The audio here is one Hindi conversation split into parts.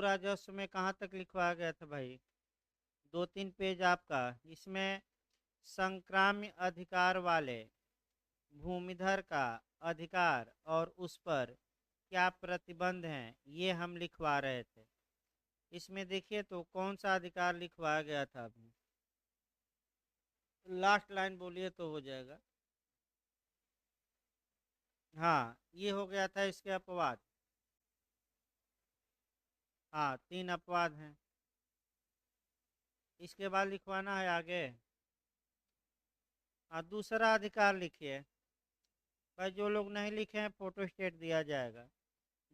भू राजस्व में कहाँ तक लिखवाया गया था भाई? 2-3 पेज आपका। इसमें संक्राम्य अधिकार वाले भूमिधर का अधिकार और उस पर क्या प्रतिबंध हैं, ये हम लिखवा रहे थे। इसमें देखिए तो कौन सा अधिकार लिखवाया गया था अभी? लास्ट लाइन बोलिए तो हो जाएगा। हाँ, ये हो गया था इसके अपवाद। हाँ, 3 अपवाद हैं। इसके बाद लिखवाना है आगे। हाँ, दूसरा अधिकार लिखिए भाई। जो लोग नहीं लिखे हैं फोटो स्टेट दिया जाएगा।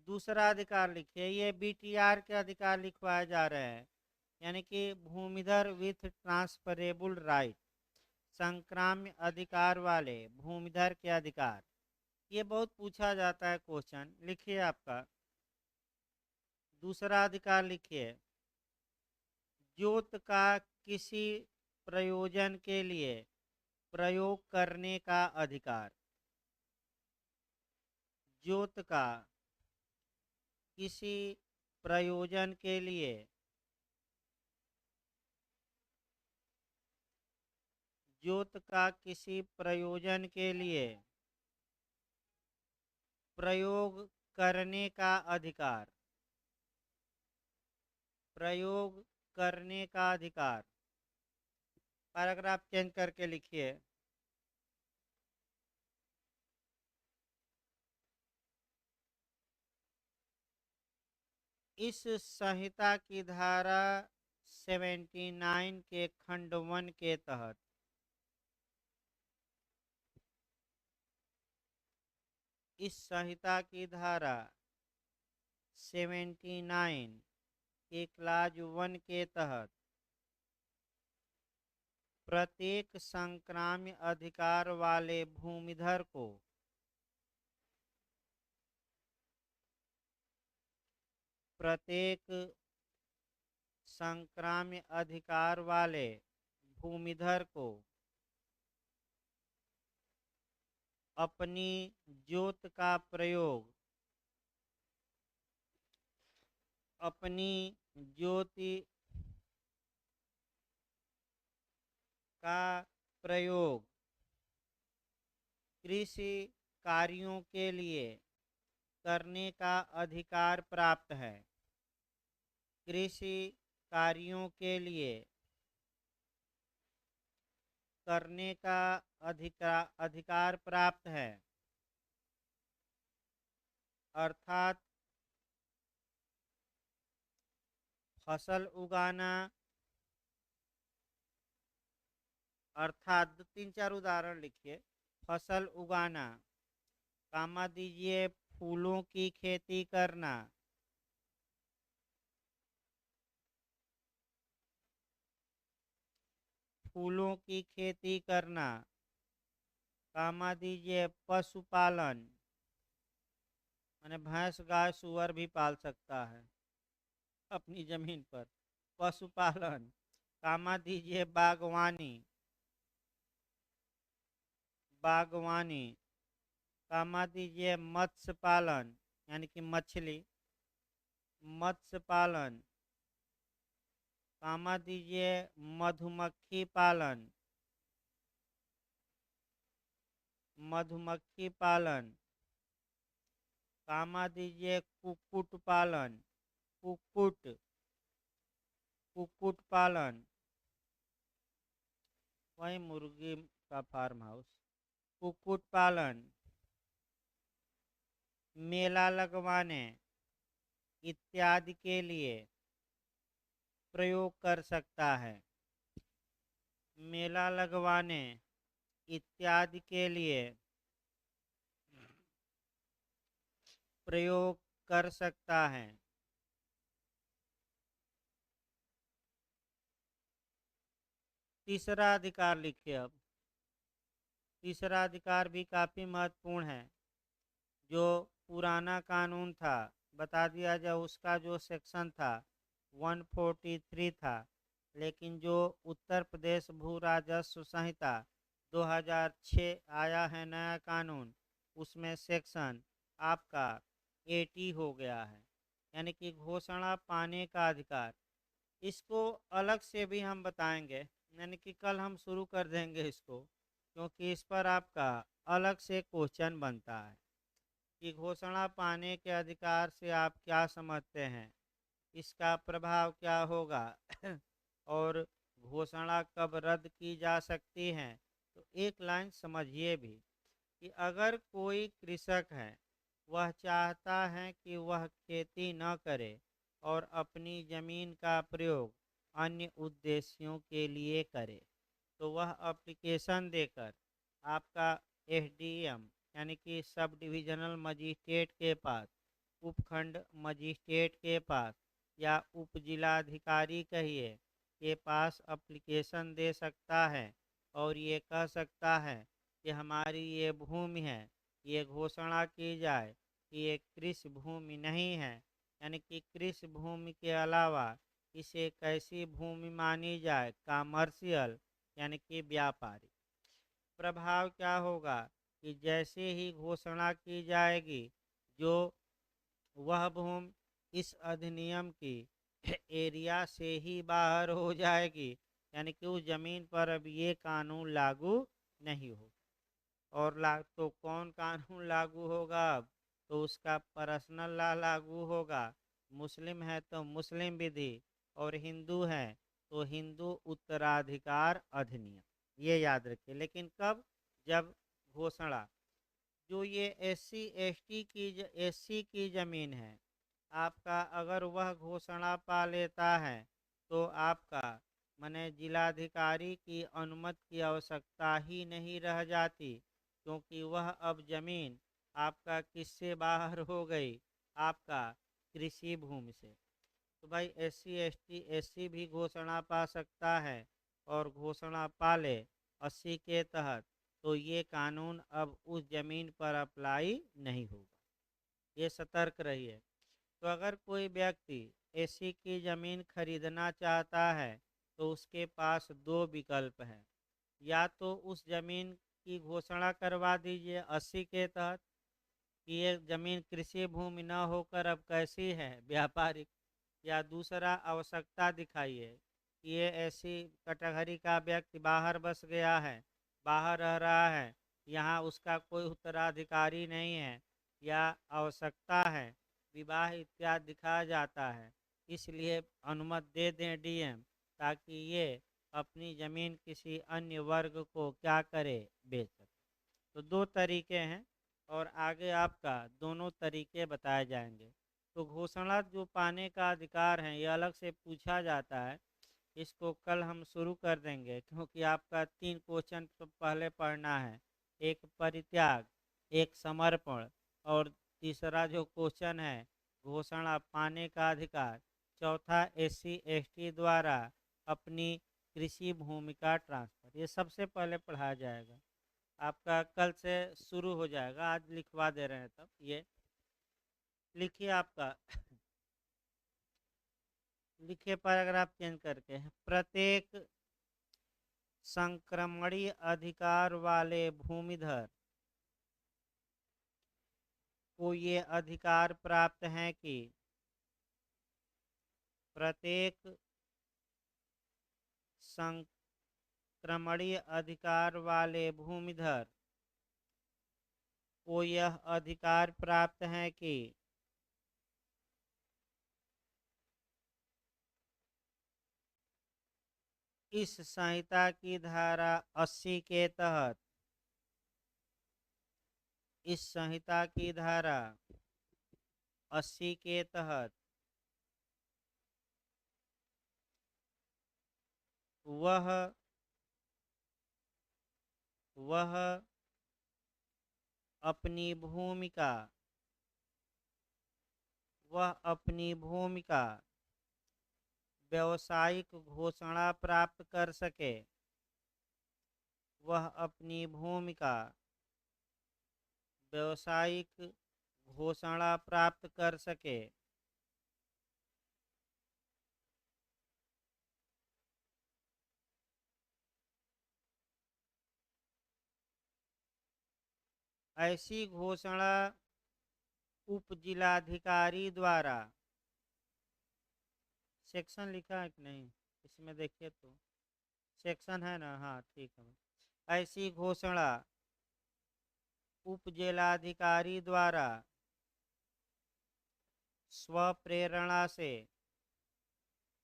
दूसरा अधिकार लिखिए। ये बीटीआर के अधिकार लिखवाए जा रहे हैं, यानी कि भूमिधर विथ ट्रांसफरेबल राइट, संक्राम्य अधिकार वाले भूमिधर के अधिकार। ये बहुत पूछा जाता है क्वेश्चन। लिखिए आपका दूसरा अधिकार लिखिए। जोत का किसी प्रयोजन के लिए प्रयोग करने का अधिकार। जोत का किसी प्रयोजन के लिए जोत का किसी प्रयोजन के लिए प्रयोग करने का अधिकार। प्रयोग करने का अधिकार। पैराग्राफ चेंज करके लिखिए। इस संहिता की धारा 79 के खंड 1 के तहत इस संहिता की धारा 79 के क्लाज 1 के तहत प्रत्येक संक्राम्य अधिकार वाले भूमिधर को प्रत्येक संक्राम्य अधिकार वाले भूमिधर को अपनी जोत का प्रयोग अपनी ज्योति का प्रयोग कृषि कार्यों के लिए करने का अधिकार प्राप्त है। कृषि कार्यों के लिए करने का अधिकार प्राप्त है, अर्थात फसल उगाना। अर्थात 3-4 उदाहरण लिखिए। फसल उगाना, कामा दीजिए फूलों की खेती करना, फूलों की खेती करना, कामा दीजिए पशुपालन, माने भैंस गाय सुअर भी पाल सकता है अपनी जमीन पर। पशुपालन, कामा दीजिए बागवानी, बागवानी, कामा दीजिए मत्स्य पालन यानी कि मछली, मत्स्य पालन, कामा दीजिए मधुमक्खी पालन, मधुमक्खी पालन, कामा दीजिए कुक्कुट पालन, कुक्कुट, कुक्कुट पालन, वही मुर्गी का फार्म हाउस, कुक्कुट पालन, मेला लगवाने इत्यादि के लिए प्रयोग कर सकता है। मेला लगवाने इत्यादि के लिए प्रयोग कर सकता है। तीसरा अधिकार लिखिए अब। तीसरा अधिकार भी काफ़ी महत्वपूर्ण है। जो पुराना कानून था, बता दिया जाए उसका जो सेक्शन था 143 था, लेकिन जो उत्तर प्रदेश भू राजस्व संहिता 2006 आया है नया कानून, उसमें सेक्शन आपका 80 हो गया है। यानी कि घोषणा पाने का अधिकार, इसको अलग से भी हम बताएंगे, यानी कि कल हम शुरू कर देंगे इसको, क्योंकि इस पर आपका अलग से क्वेश्चन बनता है कि घोषणा पाने के अधिकार से आप क्या समझते हैं, इसका प्रभाव क्या होगा और घोषणा कब रद्द की जा सकती है। तो एक लाइन समझिए भी कि अगर कोई कृषक है, वह चाहता है कि वह खेती न करे और अपनी जमीन का प्रयोग अन्य उद्देश्यों के लिए करे, तो वह एप्लीकेशन देकर आपका एसडीएम यानी कि सब डिविजनल मजिस्ट्रेट के पास, उपखंड मजिस्ट्रेट के पास या उप जिलाधिकारी कहिए के पास एप्लीकेशन दे सकता है और ये कह सकता है कि हमारी ये भूमि है, ये घोषणा की जाए कि ये कृषि भूमि नहीं है, यानी कि कृषि भूमि के अलावा इसे कैसी भूमि मानी जाए, कमर्शियल यानी कि व्यापारिक। प्रभाव क्या होगा कि जैसे ही घोषणा की जाएगी, जो वह भूमि इस अधिनियम की एरिया से ही बाहर हो जाएगी, यानी कि उस जमीन पर अब ये कानून लागू नहीं होगा। और तो कौन कानून लागू होगा अब, तो उसका पर्सनल लॉ लागू होगा। मुस्लिम है तो मुस्लिम विधि, और हिंदू है तो हिंदू उत्तराधिकार अधिनियम, ये याद रखिए। लेकिन कब, जब घोषणा, जो ये एससी की ज़मीन है आपका, अगर वह घोषणा पा लेता है तो आपका माने जिलाधिकारी की अनुमति की आवश्यकता ही नहीं रह जाती, क्योंकि वह अब जमीन आपका किससे बाहर हो गई, आपका कृषि भूमि से। तो भाई एससी एसटी, एससी भी घोषणा पा सकता है और घोषणा पाले 80 के तहत, तो ये कानून अब उस जमीन पर अप्लाई नहीं होगा, ये सतर्क रहिए। तो अगर कोई व्यक्ति एससी की ज़मीन खरीदना चाहता है तो उसके पास दो विकल्प हैं, या तो उस ज़मीन की घोषणा करवा दीजिए 80 के तहत कि ये ज़मीन कृषि भूमि न होकर अब कैसी है, व्यापारिक, या दूसरा आवश्यकता दिखाइए कि ये ऐसी कैटेगरी का व्यक्ति बाहर बस गया है, बाहर रह रहा है, यहाँ उसका कोई उत्तराधिकारी नहीं है, या आवश्यकता है, विवाह इत्यादि दिखाया जाता है, इसलिए अनुमति दे दें डीएम, ताकि ये अपनी ज़मीन किसी अन्य वर्ग को क्या करे, बेच सके। तो दो तरीके हैं और आगे आपका दोनों तरीके बताए जाएंगे। तो घोषणा जो पाने का अधिकार है ये अलग से पूछा जाता है, इसको कल हम शुरू कर देंगे, क्योंकि आपका 3 क्वेश्चन तो पहले पढ़ना है, एक परित्याग, एक समर्पण, और तीसरा जो क्वेश्चन है घोषणा पाने का अधिकार, चौथा एससी एसटी द्वारा अपनी कृषि भूमि का ट्रांसफर, ये सबसे पहले पढ़ाया जाएगा। आपका कल से शुरू हो जाएगा, आज लिखवा दे रहे हैं। तब ये लिखिए आपका लिखिए पैराग्राफ चेंज करके, प्रत्येक संक्रमणीय अधिकार वाले भूमिधर को ये अधिकार प्राप्त है कि प्रत्येक संक्रमणीय अधिकार वाले भूमिधर को यह अधिकार प्राप्त है कि इस संहिता की धारा 80 के तहत, इस संहिता की धारा 80 के तहत वह अपनी भूमिका व्यावसायिक घोषणा प्राप्त कर सके, वह अपनी भूमिका व्यावसायिक घोषणा प्राप्त कर सके, ऐसी घोषणा उप जिलाधिकारी द्वारा सेक्शन लिखा है कि नहीं इसमें, देखिए तो सेक्शन है ना, हाँ ठीक है। ऐसी घोषणा उपजिलाधिकारी द्वारा स्वप्रेरणा से,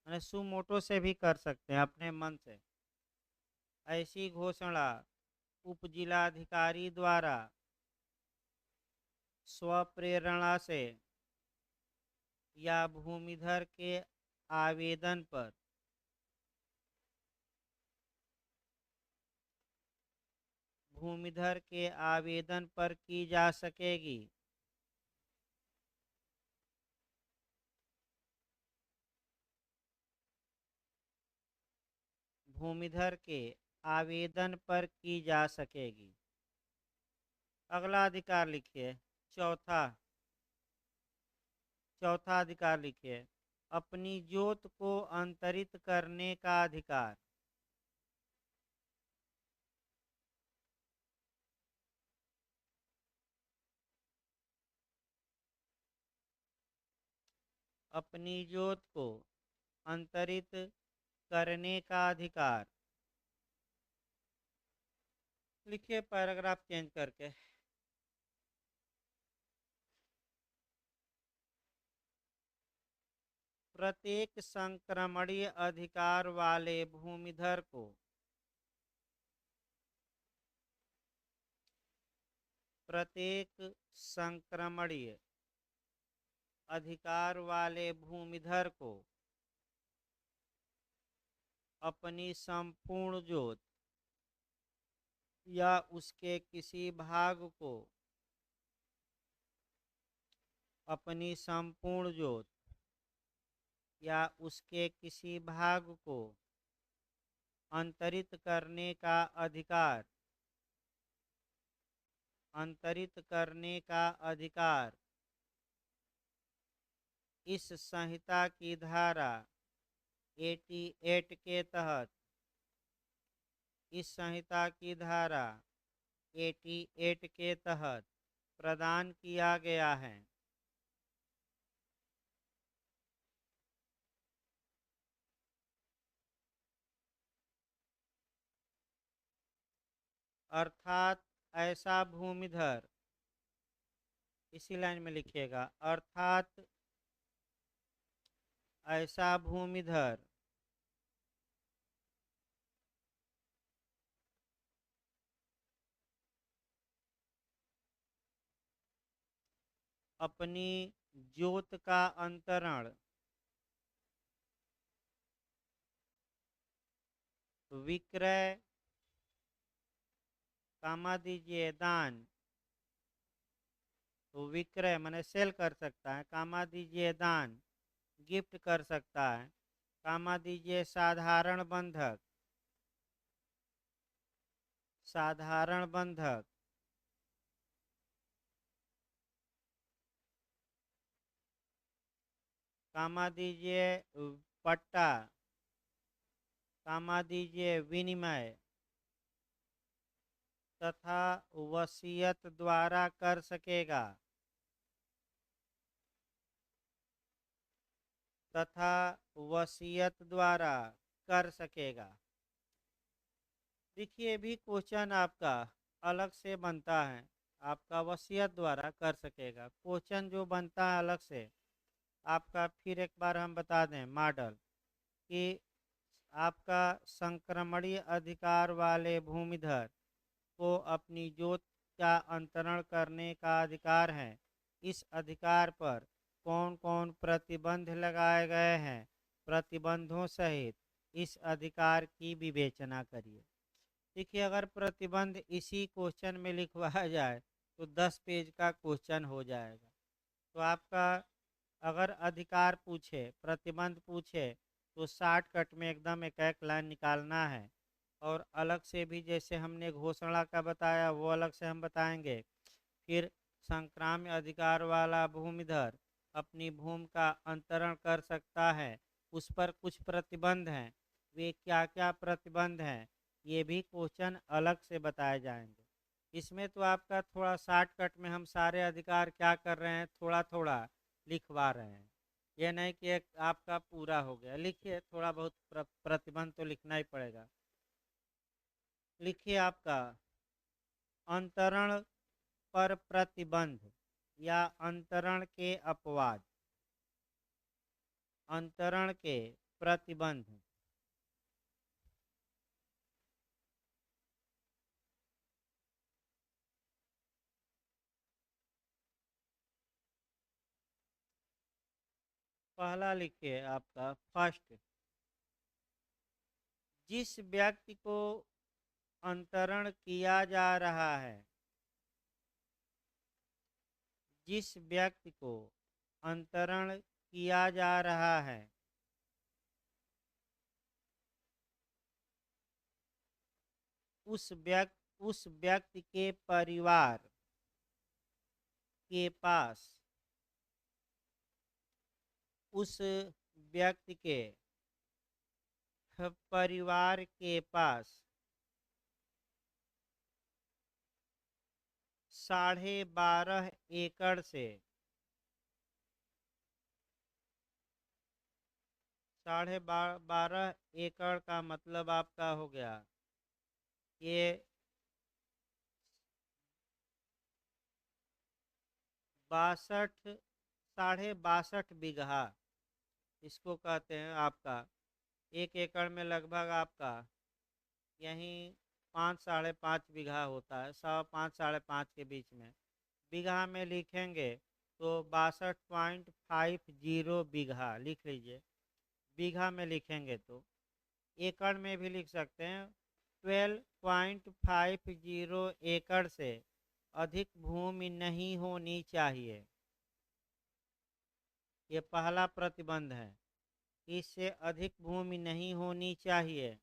मैंने सुमोटो से भी कर सकते हैं, अपने मन से। ऐसी घोषणा उपजिलाधिकारी द्वारा स्वप्रेरणा से या भूमिधर के आवेदन पर भूमिधर के आवेदन पर की जा सकेगी। भूमिधर के आवेदन पर की जा सकेगी। अगला अधिकार लिखिए, चौथा चौथा अधिकार लिखिए, अपनी जोत को अंतरित करने का अधिकार। अपनी जोत को अंतरित करने का अधिकार। लिखिए पैराग्राफ चेंज करके। प्रत्येक संक्रमणीय अधिकार वाले भूमिधर को प्रत्येक संक्रमणीय अधिकार वाले भूमिधर को अपनी संपूर्ण जोत या उसके किसी भाग को अपनी संपूर्ण जोत या उसके किसी भाग को अंतरित करने का अधिकार। अंतरित करने का अधिकार इस संहिता की धारा 88 के तहत, इस संहिता की धारा 88 के तहत प्रदान किया गया है। अर्थात ऐसा भूमिधर, इसी लाइन में लिखिएगा, अर्थात ऐसा भूमिधर अपनी जोत का अंतरण विक्रय, कामा दीजिए दान, विक्रय माने सेल कर सकता है, कामा दीजिए दान, गिफ्ट कर सकता है, कामा दीजिए साधारण बंधक, साधारण बंधक, कामा दीजिए पट्टा, कामा दीजिए विनिमय, तथा वसीयत द्वारा कर सकेगा, तथा वसीयत द्वारा कर सकेगा। देखिए भी क्वेश्चन आपका अलग से बनता है, आपका वसीयत द्वारा कर सकेगा। क्वेश्चन जो बनता है अलग से आपका, फिर एक बार हम बता दें मॉडल कि आपका संक्रमणीय अधिकार वाले भूमिधर को अपनी जोत का अंतरण करने का अधिकार है। इस अधिकार पर कौन कौन प्रतिबंध लगाए गए हैं, प्रतिबंधों सहित इस अधिकार की विवेचना करिए। देखिए अगर प्रतिबंध इसी क्वेश्चन में लिखवाया जाए तो 10 पेज का क्वेश्चन हो जाएगा। तो आपका अगर अधिकार पूछे, प्रतिबंध पूछे, तो 60 कट में एकदम एक एक लाइन निकालना है। और अलग से भी जैसे हमने घोषणा का बताया वो अलग से हम बताएंगे। फिर संक्राम्य अधिकार वाला भूमिधर अपनी भूमि का अंतरण कर सकता है, उस पर कुछ प्रतिबंध हैं, वे क्या क्या प्रतिबंध हैं ये भी क्वेश्चन अलग से बताए जाएंगे। इसमें तो आपका थोड़ा शॉर्टकट में हम सारे अधिकार क्या कर रहे हैं, थोड़ा थोड़ा लिखवा रहे हैं। ये नहीं कि एक आपका पूरा हो गया। लिखिए, थोड़ा बहुत प्रतिबंध तो लिखना ही पड़ेगा। लिखिए आपका अंतरण पर प्रतिबंध या अंतरण के अपवाद। अंतरण के प्रतिबंध। पहला लिखिए आपका फर्स्ट, जिस व्यक्ति को अंतरण किया जा रहा है, जिस व्यक्ति को अंतरण किया जा रहा है उस व्यक्ति के परिवार के पास, उस व्यक्ति के परिवार के पास 12.5 एकड़ से 12.5 एकड़ का मतलब आपका हो गया ये 62.5 बीघा इसको कहते हैं। आपका 1 एकड़ में लगभग आपका यहीं 5 साढ़े 5 बीघा होता है, 5 साढ़े 5 के बीच में। बीघा में लिखेंगे तो 62.50 बीघा लिख लीजिए। बीघा में लिखेंगे तो एकड़ में भी लिख सकते हैं। 12.50 एकड़ से अधिक भूमि नहीं होनी चाहिए। ये पहला प्रतिबंध है, इससे अधिक भूमि नहीं होनी चाहिए।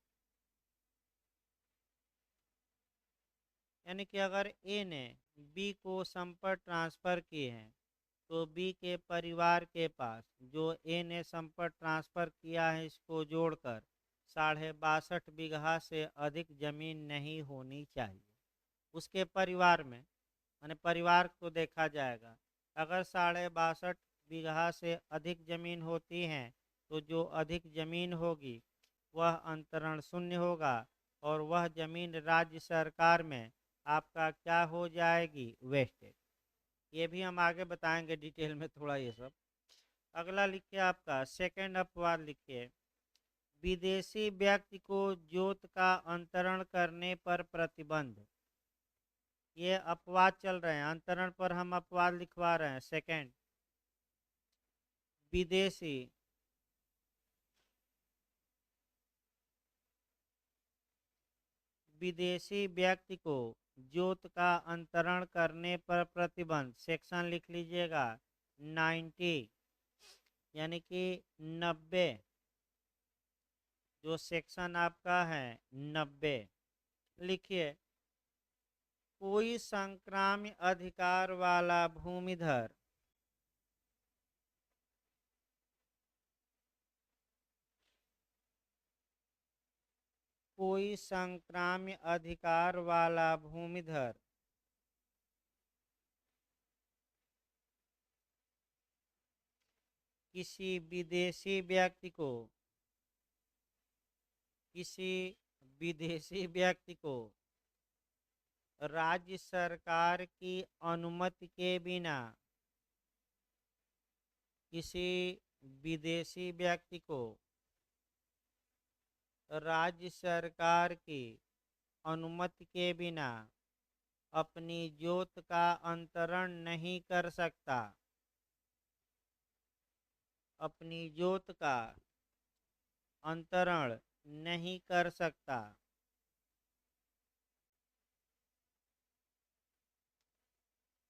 यानी कि अगर ए ने बी को संपत्ति ट्रांसफर की है तो बी के परिवार के पास जो ए ने संपत्ति ट्रांसफर किया है इसको जोड़कर 62.5 बीघा से अधिक जमीन नहीं होनी चाहिए। उसके परिवार में माने परिवार को देखा जाएगा। अगर 62.5 बीघा से अधिक जमीन होती है तो जो अधिक जमीन होगी वह अंतरण शून्य होगा और वह जमीन राज्य सरकार में आपका क्या हो जाएगी, वेस्टेज। ये भी हम आगे बताएंगे डिटेल में थोड़ा ये सब। अगला लिखिए आपका सेकंड अपवाद लिखिए, विदेशी व्यक्ति को जोत का अंतरण करने पर प्रतिबंध। ये अपवाद चल रहे हैं, अंतरण पर हम अपवाद लिखवा रहे हैं। सेकंड, विदेशी विदेशी व्यक्ति को जोत का अंतरण करने पर प्रतिबंध। सेक्शन लिख लीजिएगा 90, यानी कि 90। जो सेक्शन आपका है 90। लिखिए, कोई संक्राम्य अधिकार वाला भूमिधर कोई संक्राम्य अधिकार वाला भूमिधर किसी विदेशी व्यक्ति को राज्य सरकार की अनुमति के बिना किसी विदेशी व्यक्ति को राज्य सरकार की अनुमति के बिना अपनी जोत का अंतरण नहीं कर सकता। अपनी जोत का अंतरण नहीं कर सकता।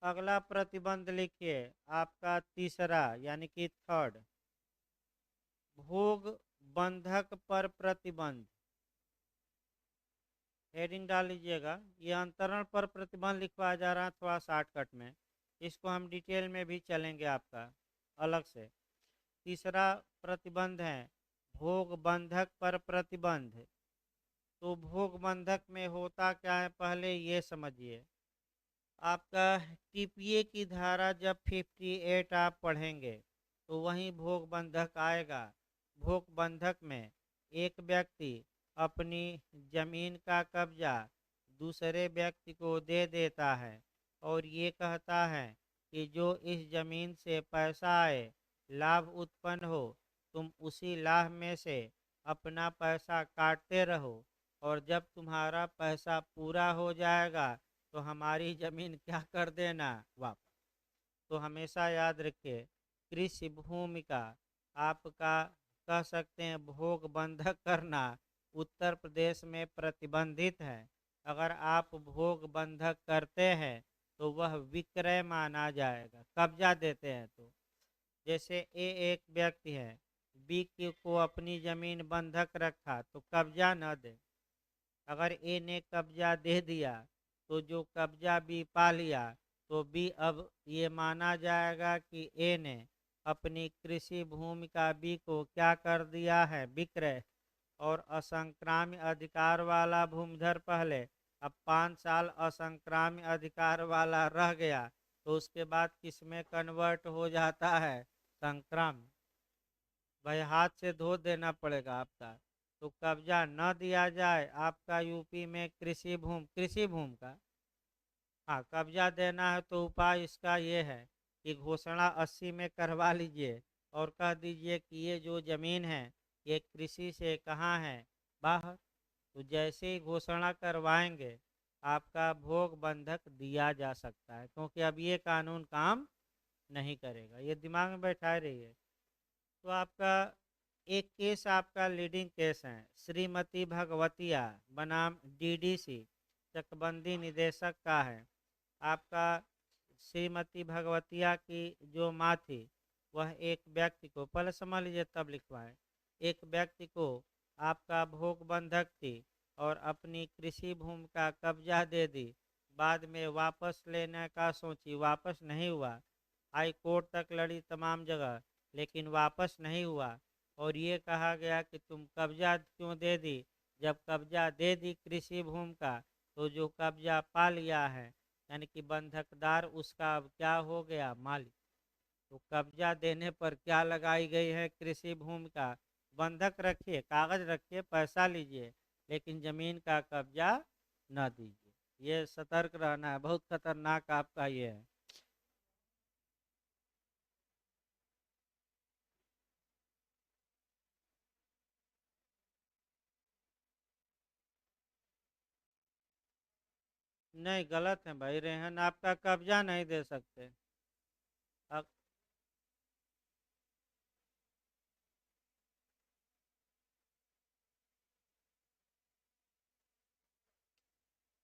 अगला प्रतिबंध लिखिए आपका तीसरा, यानी कि थर्ड, भोग बंधक पर प्रतिबंध। हेडिंग डाल लीजिएगा। ये अंतरण पर प्रतिबंध लिखवाया जा रहा है थोड़ा शॉर्टकट में, इसको हम डिटेल में भी चलेंगे आपका अलग से। तीसरा प्रतिबंध है भोग बंधक पर प्रतिबंध। तो भोग बंधक में होता क्या है पहले ये समझिए। आपका टीपीए की धारा जब 58 आप पढ़ेंगे तो वहीं भोग बंधक आएगा। भोग बंधक में एक व्यक्ति अपनी जमीन का कब्जा दूसरे व्यक्ति को दे देता है और ये कहता है कि जो इस जमीन से पैसा आए, लाभ उत्पन्न हो, तुम उसी लाभ में से अपना पैसा काटते रहो और जब तुम्हारा पैसा पूरा हो जाएगा तो हमारी जमीन क्या कर देना, वापस। तो हमेशा याद रखिए, कृषि भूमि का आपका कह सकते हैं भोग बंधक करना उत्तर प्रदेश में प्रतिबंधित है। अगर आप भोग बंधक करते हैं तो वह विक्रय माना जाएगा, कब्जा देते हैं। तो जैसे ए एक व्यक्ति है, बी को अपनी जमीन बंधक रखा तो कब्जा न दे। अगर ए ने कब्जा दे दिया तो जो कब्जा बी पा लिया तो बी अब ये माना जाएगा कि ए ने अपनी कृषि भूमि का बी को क्या कर दिया है, विक्रय। और असंक्राम्य अधिकार वाला भूमिधर पहले, अब 5 साल असंक्राम्य अधिकार वाला रह गया तो उसके बाद किस में कन्वर्ट हो जाता है, संक्राम्य। भाई हाथ से धो देना पड़ेगा आपका। तो कब्जा न दिया जाए आपका यूपी में कृषि भूमि का। हाँ, कब्जा देना है तो उपाय इसका ये है कि घोषणा 80 में करवा लीजिए और कह दीजिए कि ये जो जमीन है ये कृषि से कहाँ है, बाहर। तो जैसे ही घोषणा करवाएंगे आपका भोग बंधक दिया जा सकता है, क्योंकि अब ये कानून काम नहीं करेगा। ये दिमाग में बैठाए रहिए। तो आपका एक केस आपका लीडिंग केस है, श्रीमती भगवतिया बनाम डीडीसी चकबंदी निदेशक का है। आपका श्रीमती भगवतिया की जो माँ थी वह एक व्यक्ति को, पहले समझ लीजिए तब लिखवाए, एक व्यक्ति को आपका भोग बंधक थी और अपनी कृषि भूमि का कब्जा दे दी। बाद में वापस लेने का सोची, वापस नहीं हुआ। हाई कोर्ट तक लड़ी तमाम जगह, लेकिन वापस नहीं हुआ। और ये कहा गया कि तुम कब्जा क्यों दे दी, जब कब्जा दे दी कृषि भूमि का तो जो कब्जा पा लिया है यानी कि बंधकदार उसका अब क्या हो गया, मालिक। तो कब्जा देने पर क्या लगाई गई है, कृषि भूमि का बंधक रखिए, कागज रखिए, पैसा लीजिए, लेकिन जमीन का कब्जा न दीजिए। ये सतर्क रहना है, बहुत खतरनाक आपका ये है। नहीं, गलत है भाई, रेहन आपका कब्जा नहीं दे सकते। अब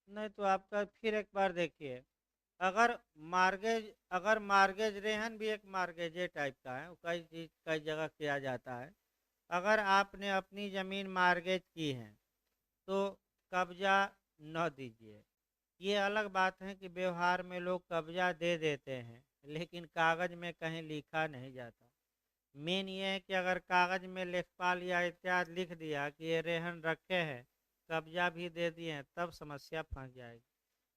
नहीं तो आपका फिर एक बार देखिए, अगर मार्गेज अगर मार्गेज रेहन भी एक मार्गेज टाइप का है, वो कई चीज कई जगह किया जाता है। अगर आपने अपनी ज़मीन मार्गेज की है तो कब्जा न दीजिए। ये अलग बात है कि व्यवहार में लोग कब्जा दे देते हैं लेकिन कागज में कहीं लिखा नहीं जाता। मेन ये है कि अगर कागज में लेखपाल या इत्यादि लिख दिया कि ये रेहन रखे हैं, कब्जा भी दे दिए हैं, तब समस्या फंस जाएगी।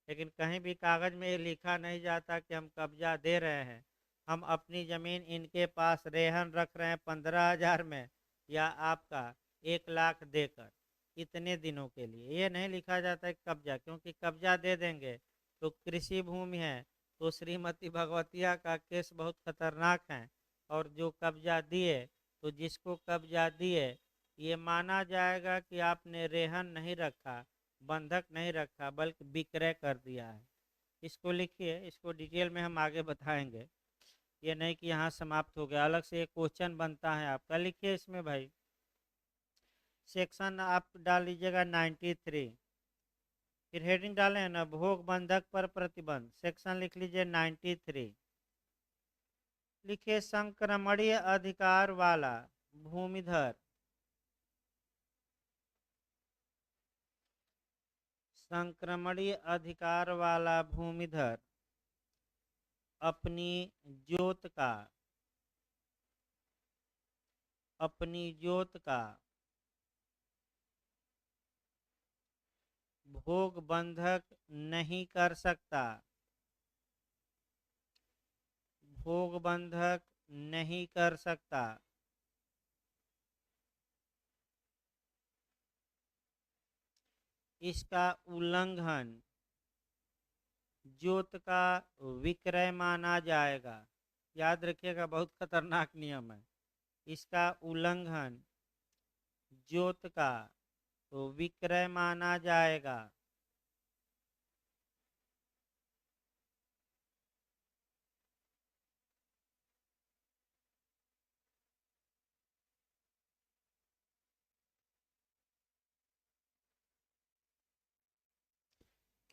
लेकिन कहीं भी कागज में ये लिखा नहीं जाता कि हम कब्जा दे रहे हैं, हम अपनी ज़मीन इनके पास रेहन रख रहे हैं 15,000 में या आपका 1 लाख देकर इतने दिनों के लिए, ये नहीं लिखा जाता है कब्जा। क्योंकि कब्जा दे देंगे तो कृषि भूमि है। तो श्रीमती भगवतिया का केस बहुत खतरनाक है। और जो कब्जा दिए, तो जिसको कब्जा दिए ये माना जाएगा कि आपने रेहन नहीं रखा, बंधक नहीं रखा, बल्कि विक्रय कर दिया है। इसको लिखिए, इसको डिटेल में हम आगे बताएंगे। ये नहीं कि यहाँ समाप्त हो गया, अलग से एक क्वेश्चन बनता है आपका, लिखिए इसमें भाई। सेक्शन आप डाल लीजिएगा 93, फिर हेडिंग डाले हैं ना, भोग बंधक पर प्रतिबंध, सेक्शन लिख लीजिए 93। लिखिए, संक्रमणीय अधिकार वाला भूमिधर संक्रमणीय अधिकार वाला भूमिधर अपनी जोत का अपनी जोत का भोग बंधक नहीं कर सकता, भोग बंधक नहीं कर सकता। इसका उल्लंघन जोत का विक्रय माना जाएगा। याद रखिएगा, बहुत खतरनाक नियम है। इसका उल्लंघन जोत का तो विक्रय माना जाएगा।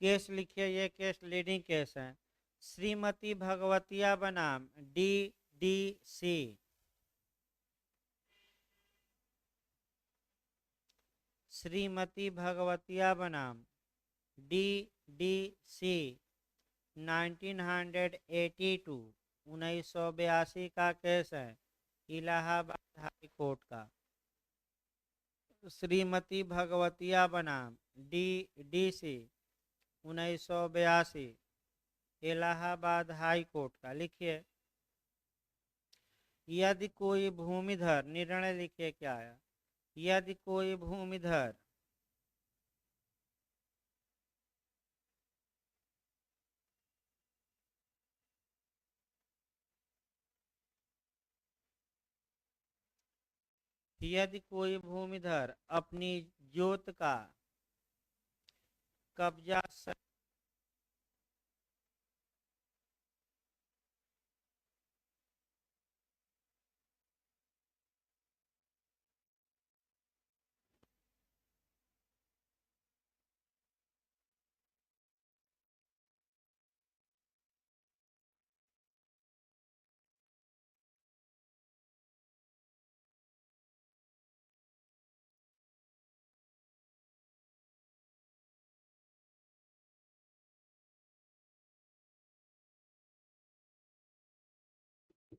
केस लिखिए, ये केस लीडिंग केस है। श्रीमती भगवतिया बनाम DDC। श्रीमती भगवतिया बनाम DDC 1982 1982 का केस है, इलाहाबाद हाई कोर्ट का। श्रीमती भगवतिया बनाम DDC 1982 इलाहाबाद हाई कोर्ट का। लिखिए, यदि कोई भूमिधर, निर्णय लिखिए क्या आया। यदि कोई भूमिधर यदि कोई भूमिधर अपनी जोत का कब्जा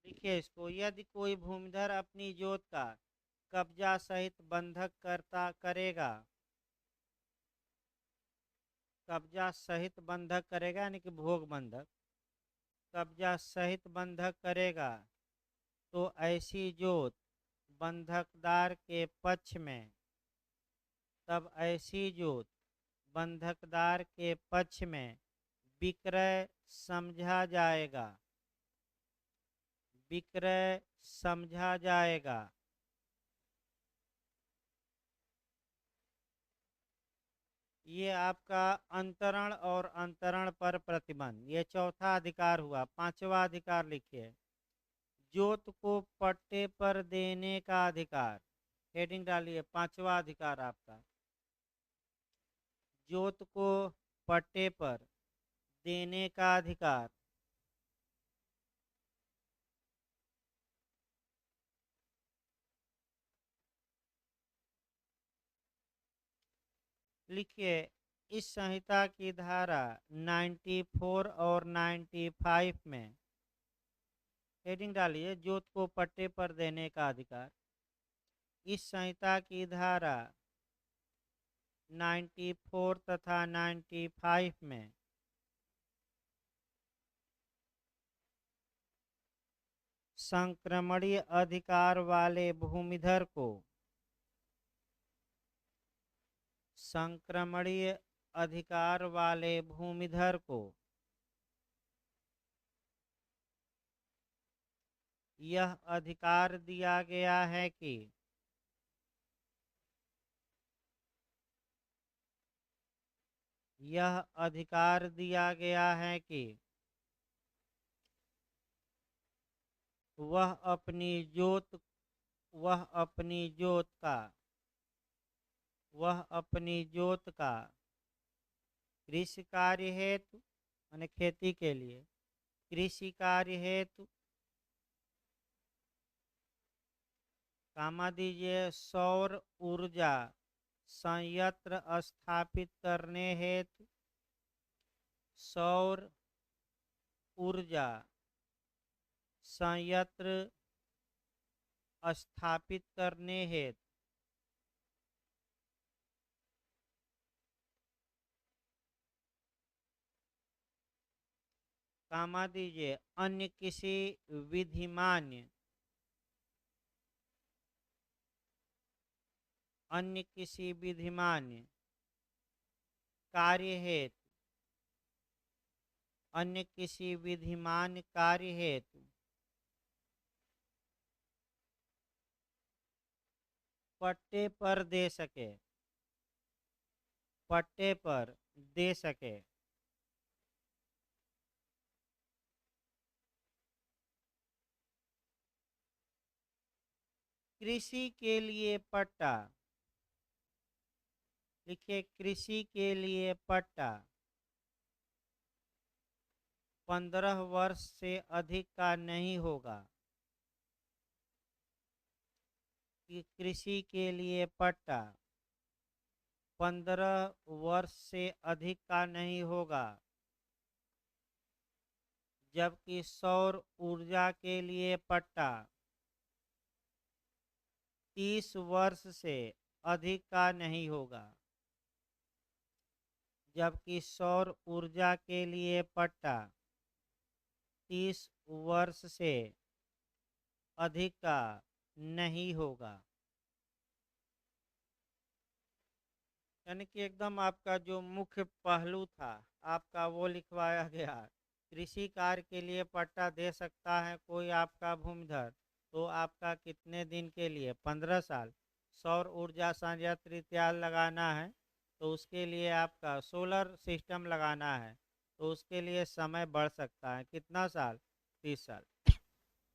लिखिए इसको, यदि कोई भूमिधर अपनी जोत का कब्जा सहित बंधक करता करेगा, कब्जा सहित बंधक करेगा यानी कि भोग बंधक, कब्जा सहित बंधक करेगा, तो ऐसी जोत बंधकदार के पक्ष में, तब ऐसी जोत बंधकदार के पक्ष में विक्रय समझा जाएगा, विक्रय समझा जाएगा। ये आपका अंतरण और अंतरण पर प्रतिबंध, ये चौथा अधिकार हुआ। पांचवा अधिकार लिखिए, जोत को पट्टे पर देने का अधिकार। हेडिंग डालिए, पांचवा अधिकार आपका, जोत को पट्टे पर देने का अधिकार। लिखिए, इस संहिता की धारा 94 और 95 में, हेडिंग डालिए, जोत को पट्टे पर देने का अधिकार। इस संहिता की धारा 94 तथा 95 में संक्रमणीय अधिकार वाले भूमिधर को, संक्रमणीय अधिकार वाले भूमिधर को यह अधिकार दिया गया है कि यह अधिकार दिया गया है कि वह अपनी जोत, वह अपनी जोत का, वह अपनी जोत का कृषि कार्य हेतु, माने खेती के लिए, कृषि कार्य हेतु, कामा दीजिए, सौर ऊर्जा संयंत्र स्थापित करने हेतु, सौर ऊर्जा संयंत्र स्थापित करने हेतु कामा दीजिए अन्य किसी विधिमान्य, अन्य किसी विधिमान्य कार्य हेतु, अन्य किसी विधिमान कार्य हेतु पट्टे पर दे सके, पट्टे पर दे सके। कृषि के लिए पट्टा, लिखिए कृषि के लिए पट्टा 15 वर्ष से अधिक का नहीं होगा, कि कृषि के लिए पट्टा 15 वर्ष से अधिक का नहीं होगा, जबकि सौर ऊर्जा के लिए पट्टा 30 वर्ष से अधिक का नहीं होगा, जबकि सौर ऊर्जा के लिए पट्टा 30 वर्ष से अधिक का नहीं होगा। यानी कि एकदम आपका जो मुख्य पहलू था आपका वो लिखवाया गया। कृषि कार्य के लिए पट्टा दे सकता है कोई आपका भूमिधर, तो आपका कितने दिन के लिए? 15 साल। सौर ऊर्जा संयंत्र इत्यादि लगाना है तो उसके लिए आपका सोलर सिस्टम लगाना है तो उसके लिए समय बढ़ सकता है, कितना साल? 30 साल।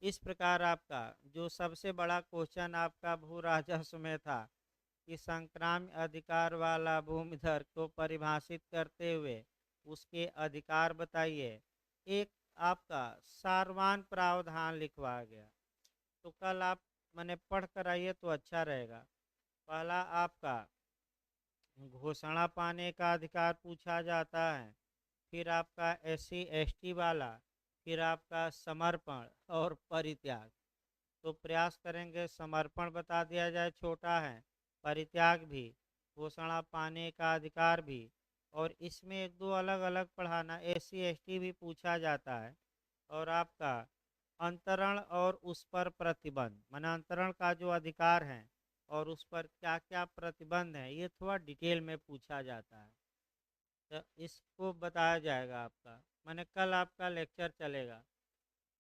इस प्रकार आपका जो सबसे बड़ा क्वेश्चन आपका भू राजस्व में था कि संक्राम्य अधिकार वाला भूमिधर को परिभाषित करते हुए उसके अधिकार बताइए, एक आपका सारवान प्रावधान लिखवा गया। तो कल आप मैंने पढ़ कर आइए तो अच्छा रहेगा। पहला आपका घोषणा पाने का अधिकार पूछा जाता है, फिर आपका SC ST वाला, फिर आपका समर्पण और परित्याग। तो प्रयास करेंगे समर्पण बता दिया जाए छोटा है, परित्याग भी, घोषणा पाने का अधिकार भी, और इसमें एक दो अलग अलग पढ़ाना। SC ST भी पूछा जाता है। और आपका अंतरण और उस पर प्रतिबंध, माना अंतरण का जो अधिकार है और उस पर क्या क्या प्रतिबंध है ये थोड़ा डिटेल में पूछा जाता है, तो इसको बताया जाएगा आपका। मैंने कल आपका लेक्चर चलेगा।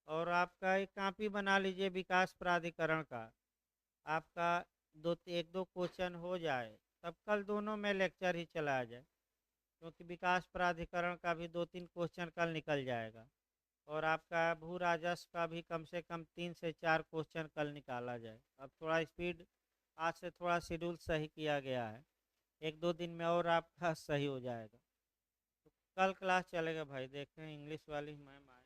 और आपका एक कॉपी बना लीजिए विकास प्राधिकरण का, आपका एक दो क्वेश्चन हो जाए तब कल दोनों में लेक्चर ही चलाया जाए, क्योंकि विकास प्राधिकरण का भी 2-3 क्वेश्चन कल निकल जाएगा और आपका भू राजस्व का भी कम से कम 3 से 4 क्वेश्चन कल निकाला जाए। अब थोड़ा स्पीड आज से थोड़ा शेड्यूल सही किया गया है, 1-2 दिन में और आपका सही हो जाएगा। तो कल क्लास चलेगा भाई, देखें इंग्लिश वाली मैम आए।